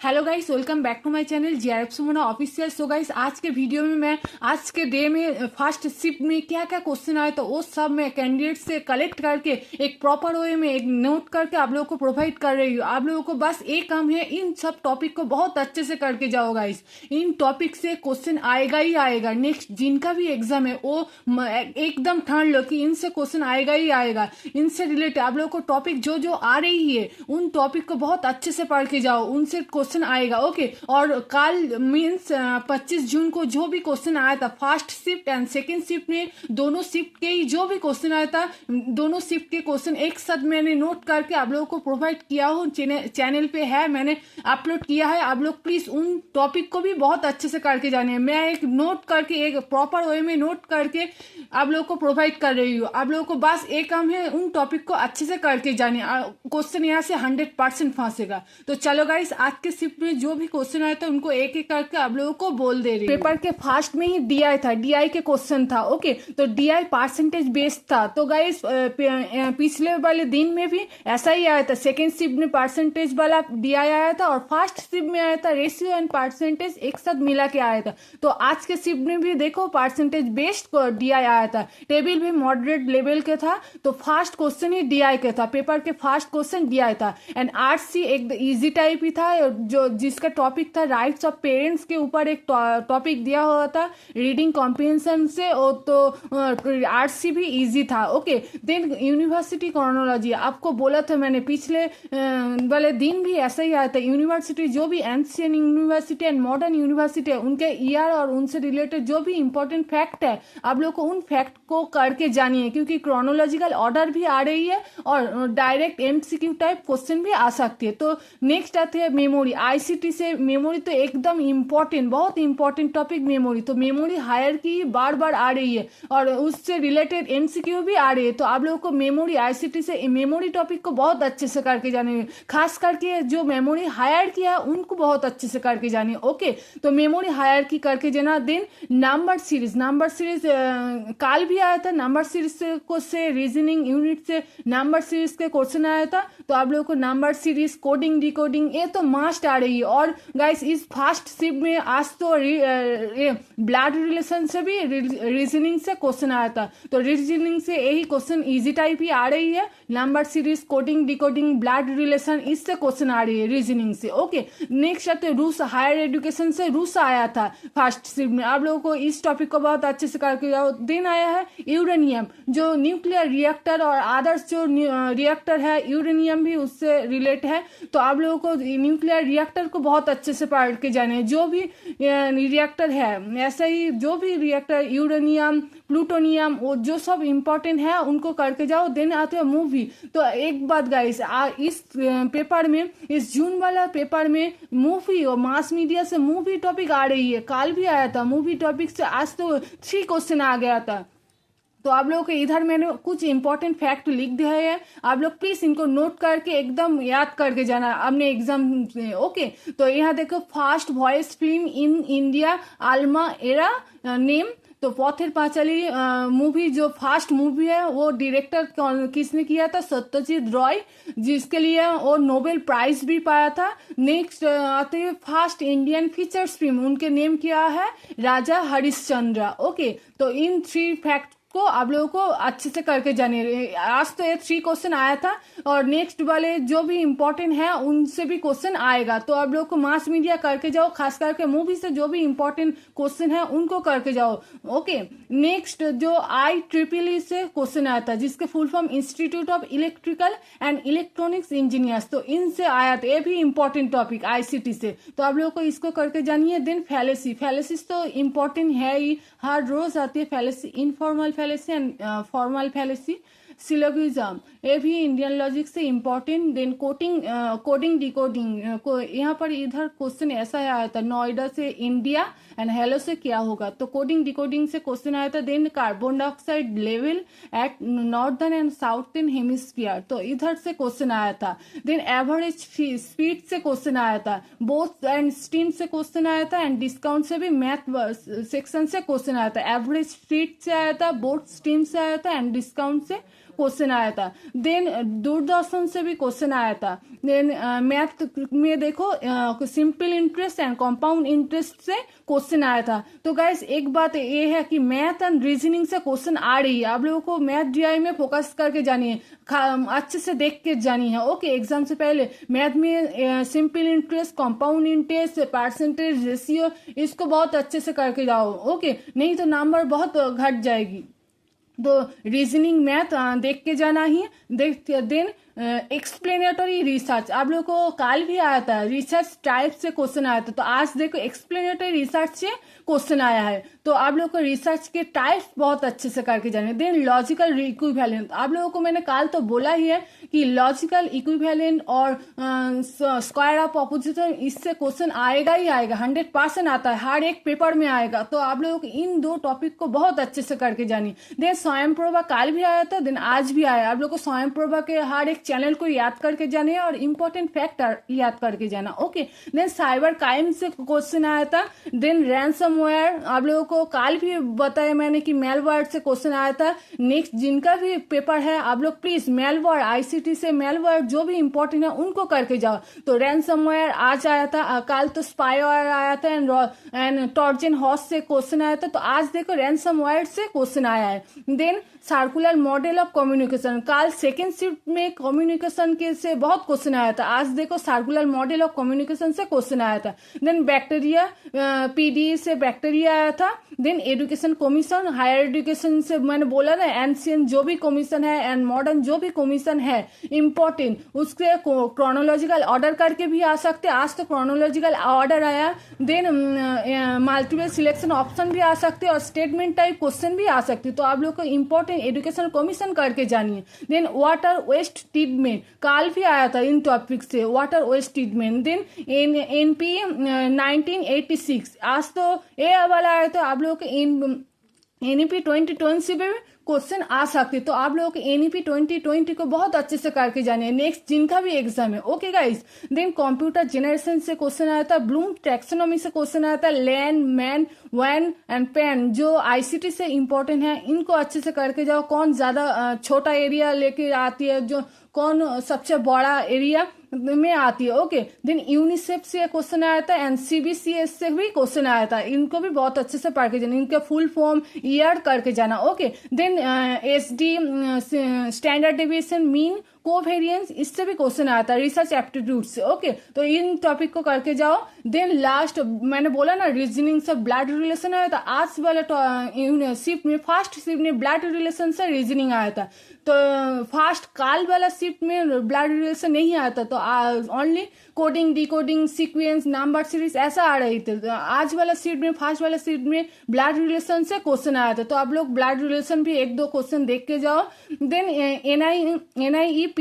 Hello guys, welcome back to my channel GRF Sumana official. So guys, आज के video में मैं आज के डे में फर्स्ट शिफ्ट में क्या क्या क्वेश्चन आए तो वो सब मैं कैंडिडेट से कलेक्ट करके एक प्रॉपर वे में एक नोट करके आप लोगों को प्रोवाइड कर रही हूँ। आप लोगों को बस एक काम है, इन सब टॉपिक को बहुत अच्छे से करके जाओ गाइस। इन टॉपिक से क्वेश्चन आएगा ही आएगा। नेक्स्ट जिनका भी एग्जाम है वो एकदम ठान लो कि इनसे क्वेश्चन आएगा ही आएगा। इनसे रिलेटेड आप लोगों को टॉपिक जो जो आ रही है उन टॉपिक को बहुत अच्छे से पढ़ के जाओ, उनसे क्वेश्चन आएगा। ओके, और कल मीन्स 25 जून को जो भी क्वेश्चन आया था first shift and second shift में, दोनों शिफ्ट के ही जो भी क्वेश्चन आया था, दोनों शिफ्ट के क्वेश्चन एक साथ मैंने नोट करके आप लोगों को प्रोवाइड किया हूँ। चैनल पे है, मैंने अपलोड किया है। आप लोग प्लीज उन टॉपिक को भी बहुत अच्छे से करके जाने। मैं एक नोट करके एक प्रॉपर वे में नोट करके आप लोगों को प्रोवाइड कर रही हूँ। आप लोगों को बस एक काम है, उन टॉपिक को अच्छे से करके जाने। क्वेश्चन यहाँ से 100% फंसेगा। तो चलो गाइस, आज के शिफ्ट में जो भी क्वेश्चन आया था उनको एक एक करके आप लोगों को बोल दे रही हूँ। पेपर के फर्स्ट में ही डीआई था, डीआई के क्वेश्चन था। ओके, तो डीआई परसेंटेज बेस्ड था। तो गाइस पिछले वाले दिन में भी ऐसा ही आया था। सेकेंड शिफ्ट में परसेंटेज वाला डीआई आया था और फर्स्ट शिफ्ट में आया था रेशियो एंड परसेंटेज एक साथ मिला के आया था। तो आज के शिफ्ट में भी देखो परसेंटेज बेस्ड डीआई आया था। टेबल भी मॉडरेट लेवल के था। तो फर्स्ट क्वेश्चन ही डीआई के था। पेपर के फर्स्ट क्वेश्चन डीआई था एंड आरसी एक इजी टाइप ही था, जो जिसका टॉपिक था राइट्स ऑफ पेरेंट्स के ऊपर एक टॉपिक दिया हुआ था रीडिंग कॉम्प्रिहेंशन से। तो आरसी भी इजी था। ओके, देन यूनिवर्सिटी क्रोनोलॉजी आपको बोला था मैंने, पिछले वाले दिन भी ऐसा ही आया था। यूनिवर्सिटी जो भी ancient university and modern university है उनके ईयर और उनसे रिलेटेड जो भी इंपॉर्टेंट फैक्ट है आप लोग को उन फैक्ट को करके जानिए, क्योंकि क्रोनोलॉजिकल ऑर्डर भी आ रही है और डायरेक्ट एमसीक्यू टाइप क्वेश्चन भी आ सकती है। तो नेक्स्ट आते हैं मेमोरी। आईसीटी से मेमोरी तो एकदम इम्पोर्टेंट, बहुत इंपॉर्टेंट टॉपिक मेमोरी। तो मेमोरी हायर की बार बार आ रही है और उससे रिलेटेड एमसीक्यू भी आ रही है। तो आप लोगों को मेमोरी आईसीटी से मेमोरी टॉपिक को बहुत अच्छे से करके जाने, खास करके जो मेमोरी हायर किया उनको बहुत अच्छे से करके जाने। ओके, तो मेमोरी हायर की करके जाना। Then number series, number series काल भी आया था। नंबर सीरीज से रीजनिंग यूनिट से नंबर सीरीज के क्वेश्चन आया था। तो आप लोगों को नंबर सीरीज, कोडिंग, डिकोडिंग ये तो मस्ट आ रही है। और गाइस इस फर्स्ट शिफ्ट में आज तो ब्लड रिलेशन से भी रीजनिंग से क्वेश्चन आया था। तो रीजनिंग से यही क्वेश्चन इजी टाइप ही आ रही है। Number series, coding, decoding, blood relation इससे क्वेश्चन आ रही है रीजनिंग से। ओके, नेक्स्ट आते रूस, हायर एजुकेशन से रूस आया था फर्स्ट शिफ्ट में। आप लोगों को इस टॉपिक को बहुत अच्छे से करके जाओ। दिन आया है यूरेनियम, जो न्यूक्लियर रिएक्टर और अदर्स जो रिएक्टर है, यूरेनियम भी उससे रिलेट है। तो आप लोगों को न्यूक्लियर रिएक्टर को बहुत अच्छे से पढ़ के जाने। जो भी रिएक्टर है, ऐसा ही जो भी रिएक्टर, यूरेनियम, प्लूटोनियम, वो जो सब इंपॉर्टेंट है उनको करके जाओ। देन आते हैं मूवी। तो एक बात गाइस, इस पेपर में, इस जून वाला पेपर में मूवी और मास मीडिया से मूवी टॉपिक आ रही है। कल भी आया था मूवी टॉपिक से, आज तो 3 क्वेश्चन आ गया था। तो आप लोगों को इधर मैंने कुछ इंपॉर्टेंट फैक्ट लिख दिया है, आप लोग प्लीज इनको नोट करके एकदम याद करके जाना अपने एग्जाम में। ओके, तो यहाँ देखो first voice film in India Alam Ara name. तो पथेर पांचाली मूवी जो फास्ट मूवी है वो डायरेक्टर किसने किया था? सत्यजीत रॉय, जिसके लिए वो नोबेल प्राइज भी पाया था। नेक्स्ट आते हैं फास्ट इंडियन फीचर्स फिल्म, उनके नेम किया है राजा हरिश्चंद्र। ओके, तो इन 3 फैक्ट को आप लोगों को अच्छे से करके जानिए। आज तो ये 3 क्वेश्चन आया था और नेक्स्ट वाले जो भी इंपॉर्टेंट है उनसे भी क्वेश्चन आएगा। तो आप लोगों को मास मीडिया करके जाओ, खास करके मूवी से जो भी इंपॉर्टेंट क्वेश्चन है उनको करके जाओ। ओके, नेक्स्ट जो IEEE से क्वेश्चन आया था, जिसके full form institute of electrical and electronics engineers, तो इनसे आया था। ये भी इंपॉर्टेंट टॉपिक आईसीटी से, तो आप लोगों को इसको करके जानिए। देन फैलेसी, फैलेसिस तो इंपॉर्टेंट है ही, हर रोज आती है fallacy, informal fallacy and formal fallacy. Syllogism ये भी इंडियन लॉजिक से इम्पोर्टेंट। देन कोडिंग डिकोडिंग को यहाँ पर इधर क्वेश्चन ऐसा आया था, नोएडा से इंडिया एंड हेलो से क्या होगा। तो कोडिंग डिकोडिंग से क्वेश्चन आया था। Then carbon dioxide level at northern and southern hemisphere, तो इधर से क्वेश्चन आया था। देन एवरेज स्पीड से क्वेश्चन आया था। बोथ एंड स्ट्रीम से क्वेश्चन आया था एंड डिस्काउंट से भी मैथ सेक्शन से क्वेश्चन आया था। एवरेज स्पीड से आया था, बोथ स्ट्रीम से आया था एंड डिस्काउंट से क्वेश्चन आया था। देन दूरदर्शन से भी क्वेश्चन आया था। देन मैथ में देखो simple interest and compound interest से क्वेश्चन आया था। तो गाइस एक बात ये है कि मैथ एंड रीजनिंग से क्वेश्चन आ रही है, आप लोगों को मैथ जीआई में फोकस करके जानी है, अच्छे से देख के जानी है। ओके, एग्जाम से पहले मैथ में simple interest, compound interest, percentage, ratio, इसको बहुत अच्छे से करके जाओ। ओके, नहीं तो नंबर बहुत घट जाएगी। तो रीजनिंग मैथ देख के जाना ही। देन एक्सप्लेनेटरी रिसर्च, आप लोगों को कल भी आया था, रिसर्च टाइप से क्वेश्चन आया था। तो आज देखो एक्सप्लेनेटरी रिसर्च से क्वेश्चन आया है। तो आप लोगों को रिसर्च के टाइप्स बहुत अच्छे से करके जाने। देन लॉजिकल इक्विवेलेंट, आप लोगों को मैंने कल तो बोला ही है कि लॉजिकल इक्विवेलेंट और स्क्वायर ऑफ ऑपोजिशन, इससे क्वेश्चन आएगा ही आएगा, 100% आता है, हर एक पेपर में आएगा। तो आप लोगों को इन दो टॉपिक को बहुत अच्छे से करके जानी। देन स्वयं प्रभा कल भी आया था, देन आज भी आया। आप लोग को स्वयं प्रभा के हर एक चैनल को याद करके जाने और इम्पोर्टेंट फैक्टर याद करके जाना। ओके, देन साइबर क्राइम से क्वेश्चन आया था। देन रैंसमवेयर, आप लोगों को कल भी बताया मैंने कि मेलवेयर से क्वेश्चन आया था। नेक्स्ट जिनका भी पेपर है, आप लोग प्लीज मेलवेयर, आईसीटी से मेलवेयर जो भी इंपॉर्टेंट है उनको करके जाओ। तो रैंसमवेयर आज आया था, कल तो स्पाईवेयर आया था एंड ट्रोजन हॉर्स से क्वेश्चन आया था। तो आज देखो रैंसमवेयर से क्वेश्चन आया है। Then circular model of communication, कल सेकेंड शिफ्ट में कम्युनिकेशन के से बहुत क्वेश्चन आया था। आज देखो सर्कुलर मॉडल ऑफ कम्युनिकेशन से क्वेश्चन आया था। देन बैक्टीरिया, पीडी से बैक्टीरिया आया था। Then education commission, higher education से मैंने बोला ना, एंशियंट जो भी कमीशन है एंड मॉडर्न जो भी कमीशन है इम्पोर्टेंट, उसके क्रोनोलॉजिकल ऑर्डर करके भी आ सकते। आज तो क्रोनोलॉजिकल ऑर्डर आया। देन मल्टीपल सिलेक्शन ऑप्शन भी आ सकते और स्टेटमेंट टाइप क्वेश्चन भी आ सकते। तो आप लोग को इम्पोर्टेंट एजुकेशन कमीशन करके जानिए। देन वाटर वेस्ट ट्रीटमेंट कल भी आया था इन टॉपिक से, water waste treatment. Then NP 1986 आज तो ये वाला आया था। आप लोगों के एनईपी 2020 से भी क्वेश्चन आ सकते। तो आप लोगों के एनईपी 2020 को बहुत अच्छे से करके जाने नेक्स्ट जिनका भी एग्जाम है। Okay guys, then computer generation से क्वेश्चन आया था। ब्लूम टैक्सोनॉमी से क्वेश्चन आया था। Land, man, van and pen जो आईसीटी से इंपॉर्टेंट है, इनको अच्छे से करके जाओ। कौन ज्यादा छोटा एरिया लेके आती है, जो कौन सबसे बड़ा एरिया में आती है। ओके, देन यूनिसेफ से क्वेश्चन आया था एंड सीबीसीएस से भी क्वेश्चन आया था। इनको भी बहुत अच्छे से पढ़ के जाना, इनके फुल फॉर्म ईयर करके जाना। Okay, then SD standard deviation, mean, covariance, इससे भी क्वेश्चन आया था रिसर्च एप्टीट्यूड से। ओके, तो इन टॉपिक को करके जाओ। देन लास्ट मैंने बोला ना रीजनिंग से ब्लड रिलेशन आया था। आज वाला शिफ्ट में, फर्स्ट शिफ्ट में ब्लड रिलेशन से रीजनिंग आया था। तो फर्स्ट काल वाला शिफ्ट में ब्लड रिलेशन नहीं आया था। तो only coding, decoding, sequence, number series ऐसा आ रही थी। तो आज वाला शिफ्ट में, फर्स्ट वाला शिफ्ट में ब्लड रिलेशन से क्वेश्चन आया था। तो आप लोग ब्लड रिलेशन भी एक दो क्वेश्चन देख के जाओ। देन NIEPA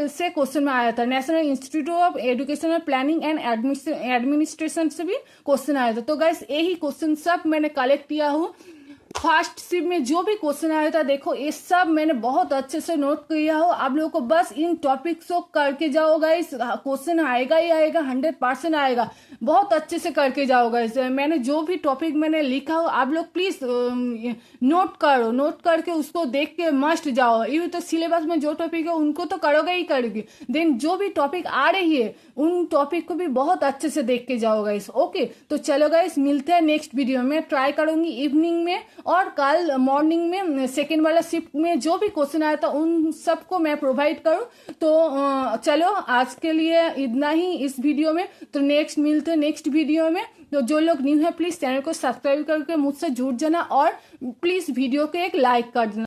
से क्वेश्चन में आया था। National institute of educational planning and administration से भी क्वेश्चन आया था। तो गाइस यही क्वेश्चन सब मैंने कलेक्ट किया हूँ। फर्स्ट शिफ्ट में जो भी क्वेश्चन आया था, देखो ये सब मैंने बहुत अच्छे से नोट किया हो। आप लोगों को बस इन टॉपिक्स को करके जाओ गाइस, क्वेश्चन आएगा ही आएगा, 100% आएगा। बहुत अच्छे से करके जाओ गाइस। मैंने जो भी टॉपिक मैंने लिखा हो, आप लोग प्लीज नोट करो, नोट करके उसको देख के मस्ट जाओ। ये तो सिलेबस में जो टॉपिक है उनको तो करोगे ही करोगे। देन जो भी टॉपिक आ रही है उन टॉपिक को भी बहुत अच्छे से देख के जाओ गाइस। ओके, तो चलो गाइस मिलते हैं नेक्स्ट वीडियो में। ट्राई करूंगी इवनिंग में और कल मॉर्निंग में सेकेंड वाला शिफ्ट में जो भी क्वेश्चन आया था उन सबको मैं प्रोवाइड करूं। तो चलो आज के लिए इतना ही इस वीडियो में। तो नेक्स्ट मिलते हैं नेक्स्ट वीडियो में। तो जो लोग न्यू है प्लीज चैनल को सब्सक्राइब करके मुझसे जुड़ जाना और प्लीज वीडियो को एक लाइक कर देना।